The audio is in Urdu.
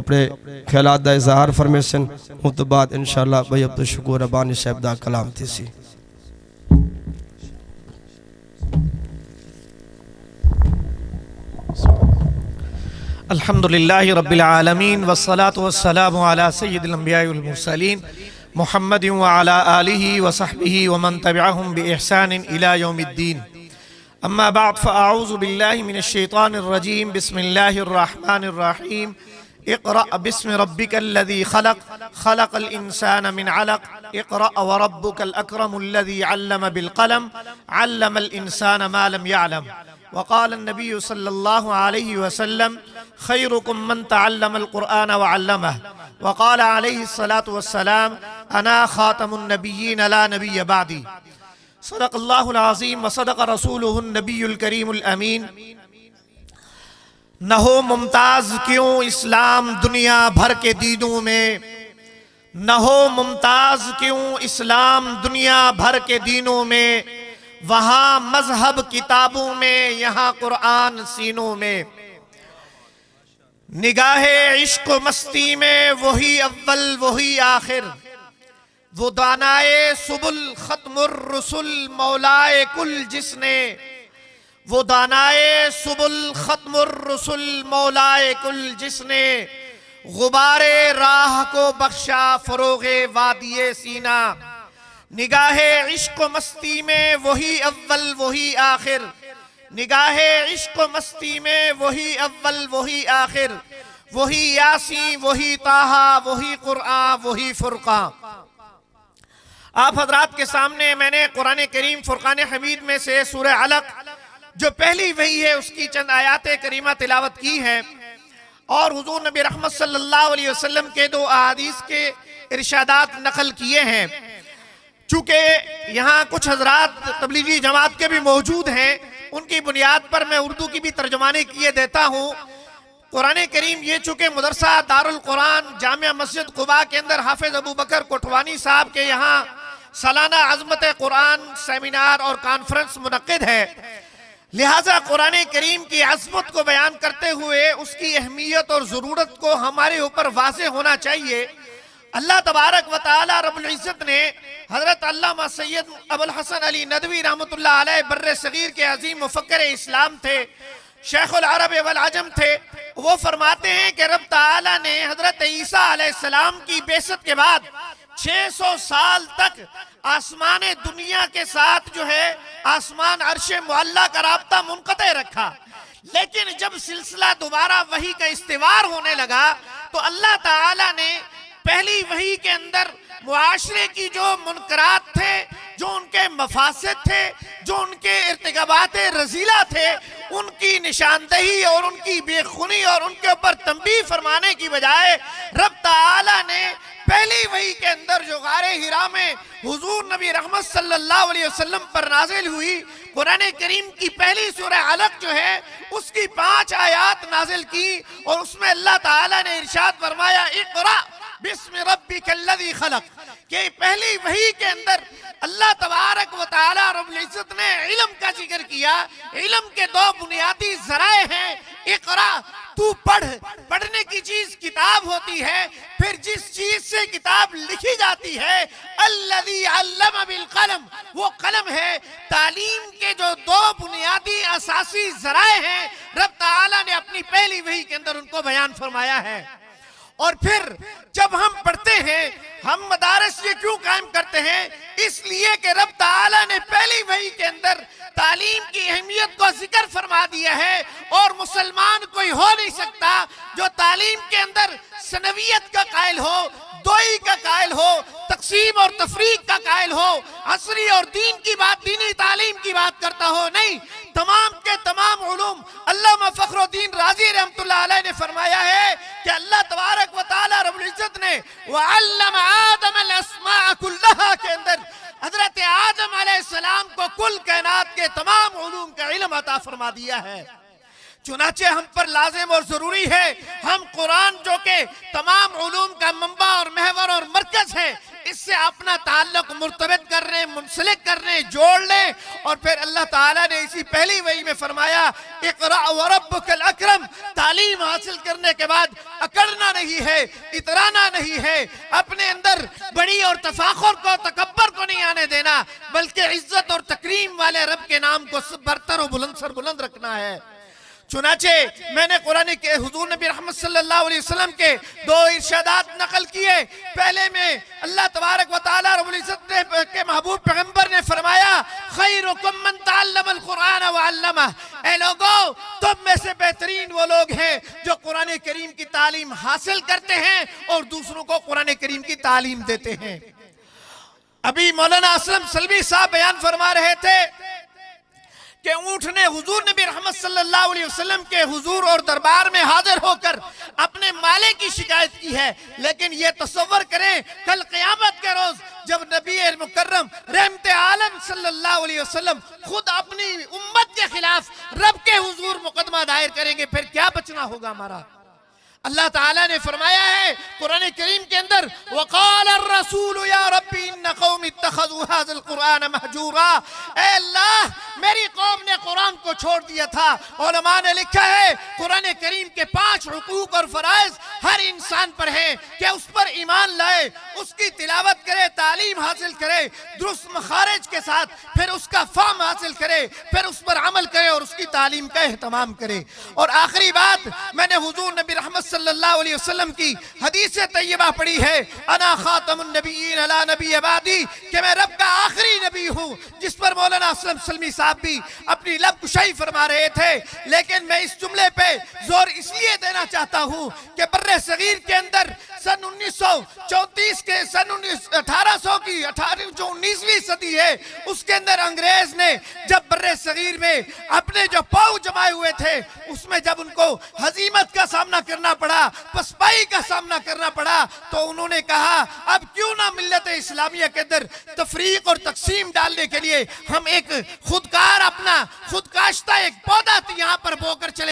اپنے خیالات دا اظہار فرمیسن ہوں تو بعد انشاءاللہ بھائی عبدالشکور ربانی صاحب دا کلام تھی سی الحمدللہ رب العالمین والصلاة والسلام علی سید الانبیاء والمرسلین محمد وعلی آلہ وصحبہ ومن تبعہم بإحسان الى یوم الدین اما بعد فاعوذ باللہ من الشیطان الرجیم بسم اللہ الرحمن الرحیم اقرأ باسم ربک الذی خلق خلق الانسان من علق اقرأ وربک الاکرم الذی علم بالقلم علم الانسان ما لم يعلم وقال النبي صلى الله عليه وسلم خيركم من تعلم القرآن وعلمه وقال عليه الصلاة والسلام أنا خاتم النبيين لا نبي بعدي صدق الله العظيم وصدق رسوله النبي الكريم الأمين نہ ہو ممتاز کیوں اسلام دنیا بھر کے دینوں میں نہ ہو ممتاز کیوں اسلام دنیا بھر کے دینوں میں وہاں مذہب کتابوں میں یہاں قرآن سینوں میں نگاہ عشق و مستی میں وہی اول وہی آخر وہ دانائے سبل ختم الرسل مولائے کل جس نے وہ دانائے سبل ختم الرسل مولائے کل جس نے غبار راہ کو بخشا فروغ وادی سینہ نگاہ عشق و مستی میں وہی اول وہی آخر نگاہ عشق و مستی میں وہی اول وہی آخر وہی یاسین وہی طٰہٰ وہی قرآن وہی فرقان آپ حضرات کے سامنے میں نے قرآن کریم فرقان حمید میں سے سورہ علق جو پہلی وحی ہے اس کی چند آیات کریمہ تلاوت کی ہے اور حضور نبی رحمت صلی اللہ علیہ وسلم کے 2 احادیث کے ارشادات نقل کیے ہیں چونکہ یہاں کچھ حضرات تبلیغی جماعت کے بھی موجود ہیں ان کی بنیاد پر میں اردو کی بھی ترجمانی کیے دیتا ہوں قرآن کریم یہ چونکہ مدرسہ دارالقرآن جامعہ مسجد قباء کے اندر حافظ ابو بکر کوٹھوانی صاحب کے یہاں سالانہ عظمت قرآن سیمینار اور کانفرنس منعقد ہے لہٰذا قرآن کریم کی عظمت کو بیان کرتے ہوئے اس کی اہمیت اور ضرورت کو ہمارے اوپر واضح ہونا چاہیے اللہ تبارک و تعالی رب العزت نے حضرت علامہ سید ابو الحسن علی ندوی رحمت اللہ علیہ بر صغیر کے عظیم مفکر اسلام تھے شیخ العرب والعجم تھے وہ فرماتے ہیں کہ رب تعالی نے حضرت عیسیٰ علیہ السلام کی بعثت کے بعد 600 سال تک آسمان دنیا کے ساتھ جو ہے آسمان عرش معلیٰ کا رابطہ منقطع رکھا لیکن جب سلسلہ دوبارہ وحی کا استوار ہونے لگا تو اللہ تعالی نے پہلی وحی کے اندر معاشرے کی جو منکرات تھے جو ان کے مفاسد تھے جو ان کے ارتکابات رذیلہ تھے ان کی نشاندہی اور ان کی بے خونی اور ان کے اوپر تنبیہ فرمانے کی بجائے رب تعالی نے پہلی وحی کے اندر جو غار حرا میں حضور نبی رحمت صلی اللہ علیہ وسلم پر نازل ہوئی قرآن کریم کی پہلی سورہ علق جو ہے اس کی 5 آیات نازل کی اور اس میں اللہ تعالی نے ارشاد فرمایا اقرأ بسم ربک الذی خلق کہ پہلی وحی کے اندر اللہ تبارک و تعالی رب العزت نے علم کا ذکر کیا علم کے 2 بنیادی ذرائع ہیں اقرأ تو پڑھنے کی چیز کتاب ہوتی ہے پھر جس چیز سے کتاب لکھی جاتی ہے الذی علم بالقلم وہ قلم ہے تعلیم کے جو 2 بنیادی اساسی ذرائع ہیں رب تعالی نے اپنی پہلی وحی کے اندر ان کو بیان فرمایا ہے اور پھر جب ہم پڑھتے ہیں ہم مدارس یہ کیوں قائم کرتے ہیں اس لیے کہ رب تعالی نے پہلی وحی کے اندر تعلیم کی اہمیت کو ذکر فرما دیا ہے اور مسلمان کوئی ہو نہیں سکتا جو تعلیم کے اندر ثانویت کا قائل ہو دوئی کا قائل ہو تقسیم اور تفریق کا قائل ہو عصری اور دین کی بات دینی تعلیم کی بات کرتا ہو نہیں تمام کے تمام علوم علامہ فخر الدین رازی رحمت اللہ علیہ نے فرمایا ہے کہ اللہ تبارک و تعالی رب العزت نے وَعَلَّمَ آدَمَ الْأَسْمَاءَ كُلَّهَا کے اندر حضرت آدم علیہ السلام کو کل کائنات کے تمام علوم کا علم عطا فرما دیا ہے چنانچہ ہم پر لازم اور ضروری ہے ہم قرآن جو کہ تمام علوم کا منبع اور محور اور مرکز ہے اس سے اپنا تعلق مرتبط کر رہے ہیں، منسلک کر رہے ہیں، جوڑ لیں. اور پھر اللہ تعالیٰ نے اسی پہلی وحی میں فرمایا اقرأ وربک الاکرم. تعلیم حاصل کرنے کے بعد اکڑنا نہیں ہے، اترانا نہیں ہے، اپنے اندر بڑی اور تفاخر کو تکبر کو نہیں آنے دینا، بلکہ عزت اور تکریم والے رب کے نام کو برتر و بلند سر بلند رکھنا ہے. چنانچہ میں نے قرآن کے حضور نبی رحمت صلی اللہ علیہ وسلم کے دو ارشادات نقل کیے. پہلے میں اللہ تبارک و تعالی رب العزت کے محبوب پیغمبر نے فرمایا خیرکم من تعلم القرآن وعلمہ. اے لوگو تم میں سے بہترین وہ لوگ ہیں جو قرآن کریم کی تعلیم حاصل کرتے ہیں اور دوسروں کو قرآن کریم کی تعلیم دیتے ہیں. ابھی مولانا اسلم سلمی صاحب بیان فرما رہے تھے کہ اونٹ نے حضور نبی رحمت صلی اللہ علیہ وسلم کے حضور اور دربار میں حاضر ہو کر اپنے مالک کی شکایت کی ہے. لیکن یہ تصور کریں کل قیامت کے روز جب نبی مکرم رحمت عالم صلی اللہ علیہ وسلم خود اپنی امت کے خلاف رب کے حضور مقدمہ دائر کریں گے، پھر کیا بچنا ہوگا ہمارا؟ اللہ تعالیٰ نے فرمایا ہے قرآن کریم کے اندر وَقَالَ الرَّسُولُ يَا رَبِّ إِنَّ قَوْمِ اتَّخَذُوا هَذَا الْقُرْآنَ مَحْجُورًا. اے اللہ میری قوم نے قرآن کو چھوڑ دیا تھا. علماء نے لکھا ہے قرآن کریم کے 5 حقوق اور فرائض ہر انسان پر ہیں کہ اس پر ایمان لائے، اس کی تلاوت کرے، تعلیم حاصل کرے درست مخارج کے ساتھ، پھر اس کا فہم حاصل کرے، پھر اس پر عمل کرے اور اس کی تعلیم کا اہتمام کرے. اور آخری بات میں نے حضور نبی رحمت صلی اللہ علیہ وسلم کی حدیث طیبہ پڑھی ہے انا خاتم النبیین لا نبی بعدی، کہ میں رب کا آخری نبی ہوں، جس پر مولانا اسلم سلمی صاحب بھی اپنی لب کشائی فرما رہے تھے. لیکن میں اس جملے پہ زور اس لیے دینا چاہتا ہوں کہ بر صغیر کے اندر سن 1934 کے سن 1800 کی جو 19ویں صدی ہے اس کے اندر انگریز نے جب بر صغیر میں اپنے جو پاؤں جمائے ہوئے تھے اس میں جب ان کو ہزیمت کا سامنا کرنا پڑا، پسپائی کا سامنا کرنا پڑا، تو انہوں نے کہا اب کیوں نہ ملت اسلامیہ کے اندر تفریق اور تقسیم ڈالنے کے لیے ہم ایک خودکار اپنا خودکاشتہ ایک پودا یہاں پر بو کر چلے